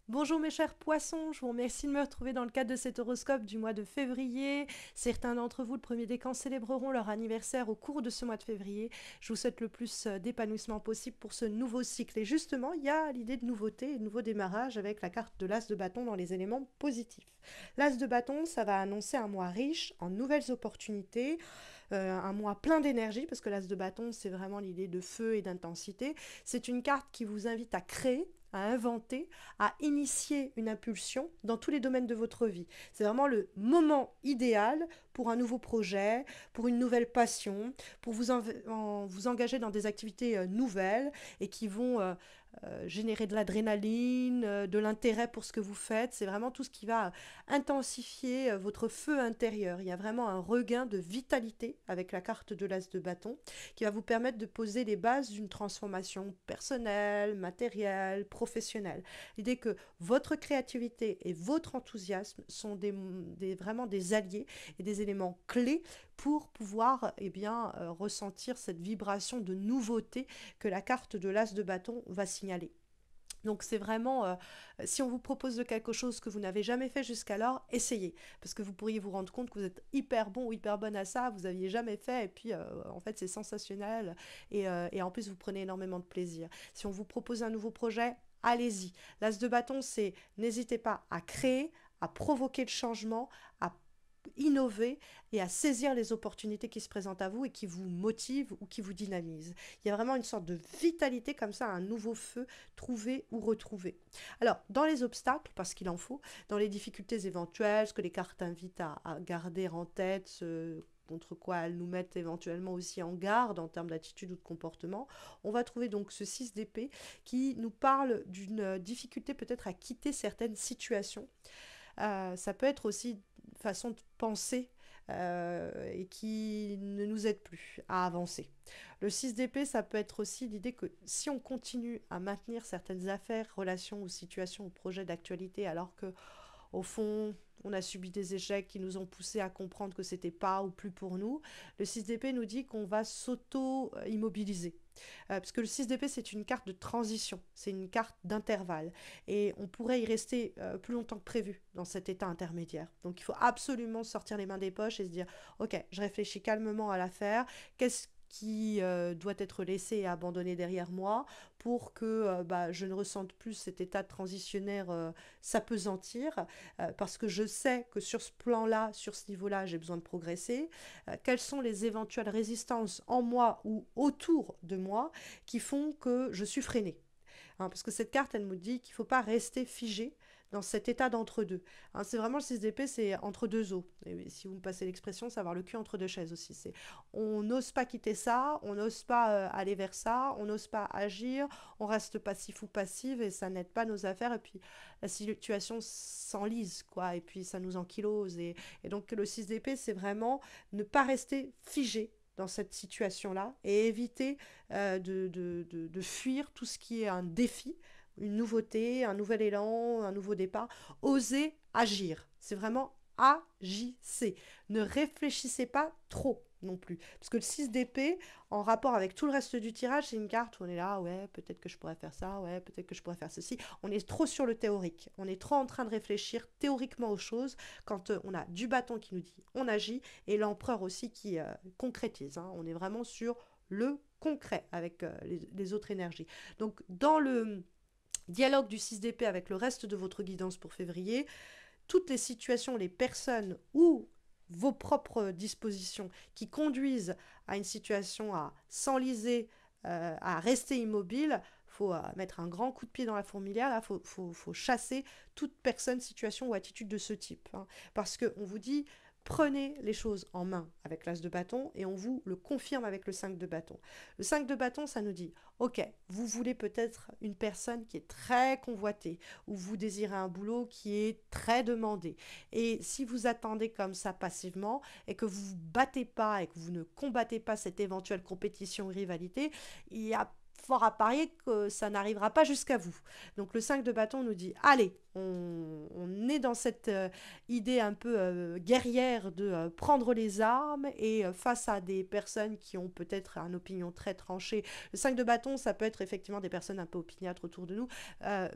Bonjour mes chers poissons, je vous remercie de me retrouver dans le cadre de cet horoscope du mois de février. Certains d'entre vous, le premier décan, célébreront leur anniversaire au cours de ce mois de février. Je vous souhaite le plus d'épanouissement possible pour ce nouveau cycle. Et justement, il y a l'idée de nouveauté et de nouveau démarrage avec la carte de l'As de bâton dans les éléments positifs. L'As de bâton, ça va annoncer un mois riche en nouvelles opportunités, un mois plein d'énergie, parce que l'As de bâton, c'est vraiment l'idée de feu et d'intensité. C'est une carte qui vous invite à créer, à inventer, à initier une impulsion dans tous les domaines de votre vie. C'est vraiment le moment idéal pour un nouveau projet, pour une nouvelle passion, pour vous engager dans des activités nouvelles et qui vont générer de l'adrénaline, de l'intérêt pour ce que vous faites. C'est vraiment tout ce qui va intensifier votre feu intérieur. Il y a vraiment un regain de vitalité avec la carte de l'As de bâton qui va vous permettre de poser les bases d'une transformation personnelle, matérielle, professionnelle. L'idée que votre créativité et votre enthousiasme sont vraiment des alliés et des éléments clés pour pouvoir ressentir cette vibration de nouveauté que la carte de l'As de bâton va signaler. Donc c'est vraiment, si on vous propose de quelque chose que vous n'avez jamais fait jusqu'alors, essayez. Parce que vous pourriez vous rendre compte que vous êtes hyper bon ou hyper bonne à ça, vous n'aviez jamais fait, et puis en fait c'est sensationnel, et en plus vous prenez énormément de plaisir. Si on vous propose un nouveau projet, allez-y. L'As de bâton, c'est n'hésitez pas à créer, à provoquer le changement, à innover et à saisir les opportunités qui se présentent à vous et qui vous motivent ou qui vous dynamisent. Il y a vraiment une sorte de vitalité comme ça, un nouveau feu trouvé ou retrouvé. Alors, dans les obstacles, parce qu'il en faut, dans les difficultés éventuelles, ce que les cartes invitent à garder en tête, contre quoi elles nous mettent éventuellement aussi en garde en termes d'attitude ou de comportement, on va trouver donc ce 6 d'épée qui nous parle d'une difficulté peut-être à quitter certaines situations. Ça peut être aussi une façon de penser et qui ne nous aide plus à avancer. Le 6 d'épée, ça peut être aussi l'idée que si on continue à maintenir certaines affaires, relations ou situations ou projets d'actualité alors que au fond, on a subi des échecs qui nous ont poussé à comprendre que c'était pas ou plus pour nous. Le 6 d'épée nous dit qu'on va s'auto-immobiliser. Parce que le 6 d'épée, c'est une carte de transition, c'est une carte d'intervalle. Et on pourrait y rester plus longtemps que prévu dans cet état intermédiaire. Donc il faut absolument sortir les mains des poches et se dire, ok, je réfléchis calmement à l'affaire, qu'est-ce qui doit être laissé et abandonné derrière moi pour que je ne ressente plus cet état transitionnaire s'apesantir, parce que je sais que sur ce plan-là, sur ce niveau-là, j'ai besoin de progresser. Quelles sont les éventuelles résistances en moi ou autour de moi qui font que je suis freinée. Parce que cette carte, elle nous dit qu'il ne faut pas rester figé dans cet état d'entre-deux. C'est vraiment le 6 d'épée, c'est entre deux eaux. Et si vous me passez l'expression, c'est avoir le cul entre deux chaises aussi. On n'ose pas quitter ça, on n'ose pas aller vers ça, on n'ose pas agir, on reste passif ou passive et ça n'aide pas nos affaires. Et puis la situation s'enlise, quoi, et puis ça nous ankylose. Et donc le 6 d'épée, c'est vraiment ne pas rester figé dans cette situation-là et éviter de fuir tout ce qui est un défi, une nouveauté, un nouvel élan, un nouveau départ. Osez agir. C'est vraiment agissez. Ne réfléchissez pas trop non plus. Parce que le 6 d'épée, en rapport avec tout le reste du tirage, c'est une carte où on est là, ouais, peut-être que je pourrais faire ça, ouais, peut-être que je pourrais faire ceci. On est trop sur le théorique. On est trop en train de réfléchir théoriquement aux choses quand on a du bâton qui nous dit on agit et l'empereur aussi qui concrétise. On est vraiment sur le concret avec les autres énergies. Donc dans le dialogue du 6 d'épée avec le reste de votre guidance pour février, toutes les situations, les personnes ou vos propres dispositions qui conduisent à une situation à s'enliser, à rester immobile, il faut mettre un grand coup de pied dans la fourmilière, il faut chasser toute personne, situation ou attitude de ce type. Parce qu'on vous dit, prenez les choses en main avec l'as de bâton et on vous le confirme avec le 5 de bâton. Le 5 de bâton, ça nous dit, ok, vous voulez peut-être une personne qui est très convoitée, ou vous désirez un boulot qui est très demandé. Et si vous attendez comme ça passivement et que vous ne vous battez pas et que vous ne combattez pas cette éventuelle compétition ou rivalité, il y a fort à parier que ça n'arrivera pas jusqu'à vous. Donc le 5 de bâton nous dit, allez, on est dans cette idée un peu guerrière de prendre les armes et face à des personnes qui ont peut-être une opinion très tranchée. Le 5 de bâton, ça peut être effectivement des personnes un peu opiniâtres autour de nous. euh,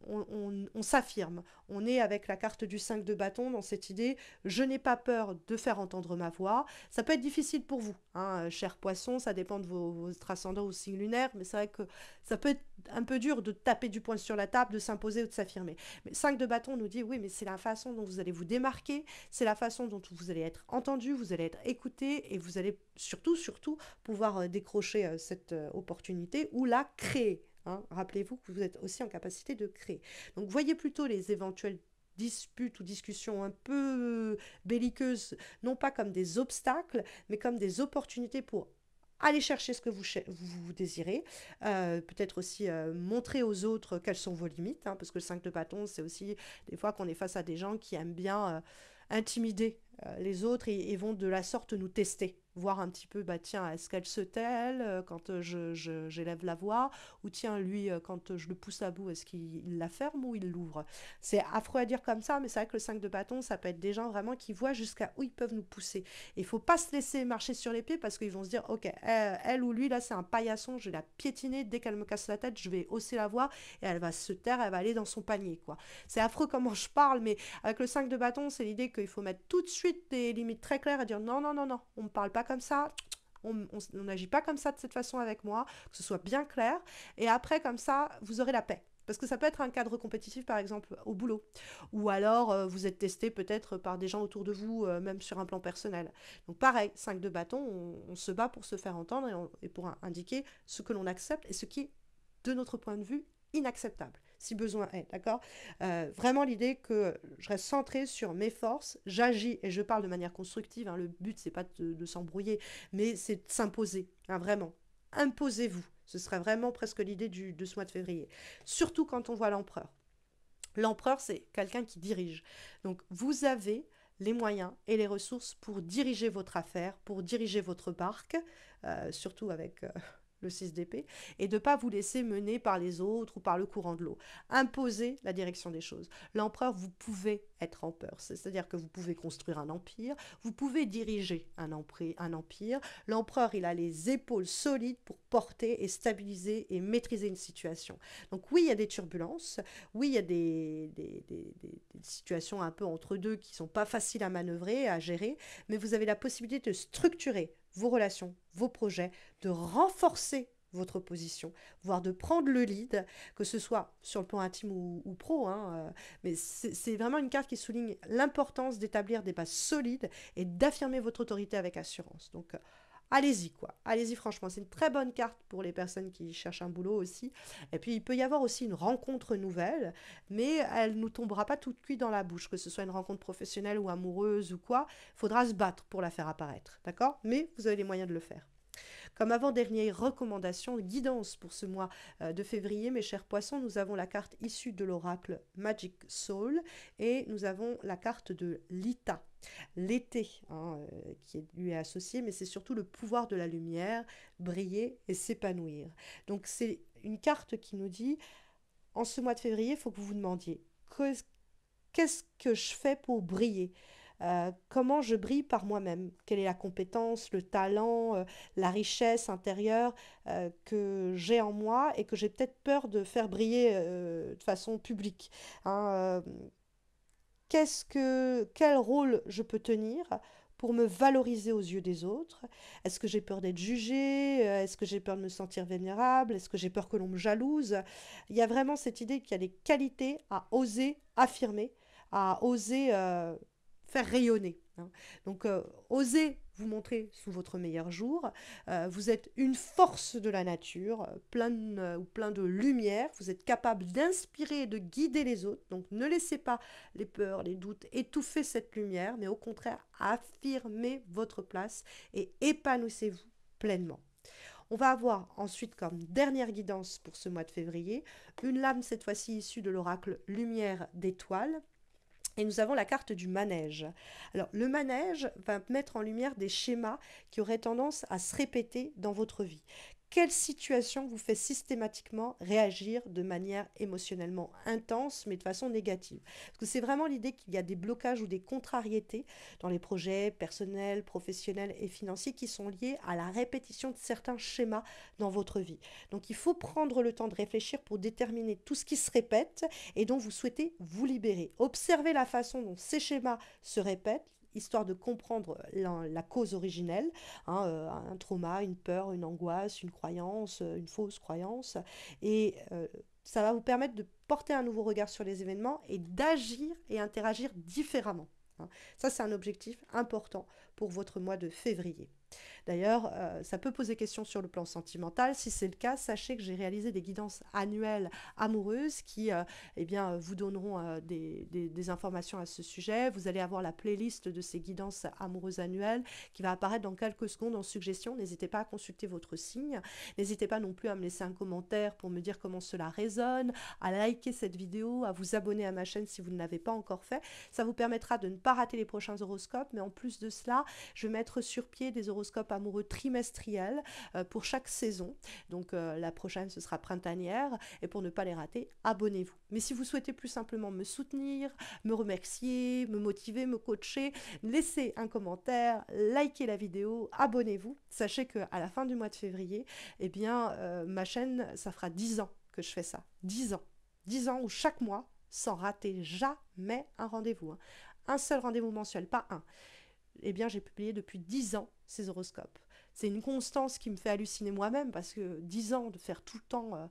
on s'affirme. On est avec la carte du 5 de bâton dans cette idée, je n'ai pas peur de faire entendre ma voix. Ça peut être difficile pour vous, hein, cher poisson, ça dépend de votre ascendant ou signe lunaire, mais c'est vrai que ça peut être un peu dur de taper du poing sur la table, de s'imposer ou de s'affirmer. Mais 5 de bâton nous dit, oui, mais c'est la façon dont vous allez vous démarquer, c'est la façon dont vous allez être entendu, vous allez être écouté, et vous allez surtout pouvoir décrocher cette opportunité ou la créer. Hein. Rappelez-vous que vous êtes aussi en capacité de créer. Donc voyez plutôt les éventuelles disputes ou discussions un peu belliqueuses, non pas comme des obstacles, mais comme des opportunités pour aller chercher ce que vous désirez, peut-être aussi montrer aux autres quelles sont vos limites, hein, parce que le 5 de bâton, c'est aussi des fois qu'on est face à des gens qui aiment bien intimider les autres et vont de la sorte nous tester, voir un petit peu, bah tiens, est-ce qu'elle se tait quand j'élève la voix, ou tiens, lui, quand je le pousse à bout, est-ce qu'il la ferme ou il l'ouvre. C'est affreux à dire comme ça, mais c'est vrai que le 5 de bâton, ça peut être des gens vraiment qui voient jusqu'à où ils peuvent nous pousser. Et il faut pas se laisser marcher sur les pieds parce qu'ils vont se dire, ok, elle ou lui, là, c'est un paillasson, je vais la piétiner, dès qu'elle me casse la tête, je vais hausser la voix et elle va se taire, elle va aller dans son panier, quoi. C'est affreux comment je parle, mais avec le 5 de bâton, c'est l'idée qu'il faut mettre tout de suite des limites très claires et dire non, non, non, non, on ne me parle pas comme ça, on n'agit pas comme ça de cette façon avec moi, que ce soit bien clair. Et après, comme ça, vous aurez la paix. Parce que ça peut être un cadre compétitif, par exemple, au boulot. Ou alors, vous êtes testé peut-être par des gens autour de vous, même sur un plan personnel. Donc pareil, 5 de bâton, on se bat pour se faire entendre et pour indiquer ce que l'on accepte et ce qui est, de notre point de vue, inacceptable, si besoin est, d'accord. Vraiment l'idée que je reste centrée sur mes forces, j'agis et je parle de manière constructive, hein, le but c'est pas de s'embrouiller, mais c'est de s'imposer, hein, vraiment. Imposez-vous, ce serait vraiment presque l'idée de ce mois de février. Surtout quand on voit l'empereur. L'empereur, c'est quelqu'un qui dirige. Donc vous avez les moyens et les ressources pour diriger votre affaire, pour diriger votre barque, surtout avec le 6 d'épée, et de ne pas vous laisser mener par les autres ou par le courant de l'eau. Imposez la direction des choses. L'empereur, vous pouvez être empereur, c'est-à-dire que vous pouvez construire un empire, vous pouvez diriger un empire. L'empereur, il a les épaules solides pour porter et stabiliser et maîtriser une situation. Donc oui, il y a des turbulences, oui, il y a des situations un peu entre deux qui ne sont pas faciles à manœuvrer, à gérer, mais vous avez la possibilité de structurer vos relations, vos projets, de renforcer votre position, voire de prendre le lead, que ce soit sur le plan intime ou pro, hein, mais c'est vraiment une carte qui souligne l'importance d'établir des bases solides et d'affirmer votre autorité avec assurance. Donc, allez-y, quoi. Allez-y, franchement. C'est une très bonne carte pour les personnes qui cherchent un boulot aussi. Et puis, il peut y avoir aussi une rencontre nouvelle, mais elle ne nous tombera pas toute cuite dans la bouche, que ce soit une rencontre professionnelle ou amoureuse ou quoi. Il faudra se battre pour la faire apparaître, d'accord. Mais vous avez les moyens de le faire. Comme avant-dernière recommandation, guidance pour ce mois de février, mes chers poissons, nous avons la carte issue de l'oracle Magic Soul et nous avons la carte de l'Ita, l'été, hein, qui lui est associé, mais c'est surtout le pouvoir de la lumière, briller et s'épanouir. Donc c'est une carte qui nous dit, en ce mois de février, il faut que vous vous demandiez, qu'est-ce que je fais pour briller? Comment je brille par moi-même? Quelle est la compétence, le talent, la richesse intérieure que j'ai en moi et que j'ai peut-être peur de faire briller de façon publique, hein, quel rôle je peux tenir pour me valoriser aux yeux des autres? Est-ce que j'ai peur d'être jugée? Est-ce que j'ai peur de me sentir vulnérable? Est-ce que j'ai peur que l'on me jalouse? Il y a vraiment cette idée qu'il y a des qualités à oser affirmer, à oser faire rayonner, hein. Donc, osez vous montrer sous votre meilleur jour. Vous êtes une force de la nature, plein de lumière. Vous êtes capable d'inspirer et de guider les autres. Donc, ne laissez pas les peurs, les doutes étouffer cette lumière, mais au contraire, affirmez votre place et épanouissez-vous pleinement. On va avoir ensuite comme dernière guidance pour ce mois de février, une lame cette fois-ci issue de l'oracle Lumière d'étoiles. Et nous avons la carte du manège. Alors, le manège va mettre en lumière des schémas qui auraient tendance à se répéter dans votre vie. quelle situation vous fait systématiquement réagir de manière émotionnellement intense, mais de façon négative? Parce que c'est vraiment l'idée qu'il y a des blocages ou des contrariétés dans les projets personnels, professionnels et financiers qui sont liés à la répétition de certains schémas dans votre vie. Donc il faut prendre le temps de réfléchir pour déterminer tout ce qui se répète et dont vous souhaitez vous libérer. Observez la façon dont ces schémas se répètent, histoire de comprendre la cause originelle, hein, un trauma, une peur, une angoisse, une croyance, une fausse croyance. Et ça va vous permettre de porter un nouveau regard sur les événements et d'agir et interagir différemment, hein. Ça, c'est un objectif important pour votre mois de février. D'ailleurs, ça peut poser question sur le plan sentimental. Si c'est le cas, sachez que j'ai réalisé des guidances annuelles amoureuses qui eh bien, vous donneront des informations à ce sujet. Vous allez avoir la playlist de ces guidances amoureuses annuelles qui va apparaître dans quelques secondes en suggestion. N'hésitez pas à consulter votre signe. N'hésitez pas non plus à me laisser un commentaire pour me dire comment cela résonne, à liker cette vidéo, à vous abonner à ma chaîne si vous ne l'avez pas encore fait. Ça vous permettra de ne pas rater les prochains horoscopes, mais en plus de cela, je vais mettre sur pied des horoscopes amoureux trimestriels pour chaque saison. Donc la prochaine, ce sera printanière. Et pour ne pas les rater, abonnez-vous. Mais si vous souhaitez plus simplement me soutenir, me remercier, me motiver, me coacher, laissez un commentaire, likez la vidéo, abonnez-vous. Sachez qu'à la fin du mois de février, eh bien, ma chaîne, ça fera 10 ans que je fais ça. 10 ans. 10 ans où chaque mois, sans rater jamais un rendez-vous, hein. Un seul rendez-vous mensuel, pas un. Eh bien, j'ai publié depuis 10 ans ces horoscopes. C'est une constance qui me fait halluciner moi-même parce que 10 ans de faire tout le temps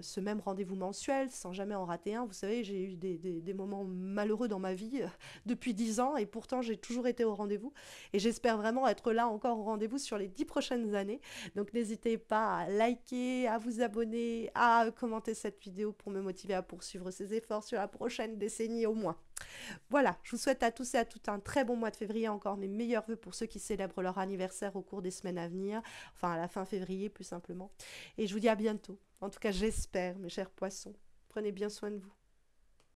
ce même rendez-vous mensuel sans jamais en rater un. Vous savez, j'ai eu des moments malheureux dans ma vie depuis 10 ans et pourtant j'ai toujours été au rendez-vous et j'espère vraiment être là encore au rendez-vous sur les 10 prochaines années. Donc n'hésitez pas à liker, à vous abonner, à commenter cette vidéo pour me motiver à poursuivre ces efforts sur la prochaine décennie au moins. Voilà, je vous souhaite à tous et à toutes un très bon mois de février, encore mes meilleurs vœux pour ceux qui célèbrent leur anniversaire au cours des semaines à venir, enfin à la fin février plus simplement. Et je vous dis à bientôt. En tout cas, j'espère, mes chers poissons. Prenez bien soin de vous.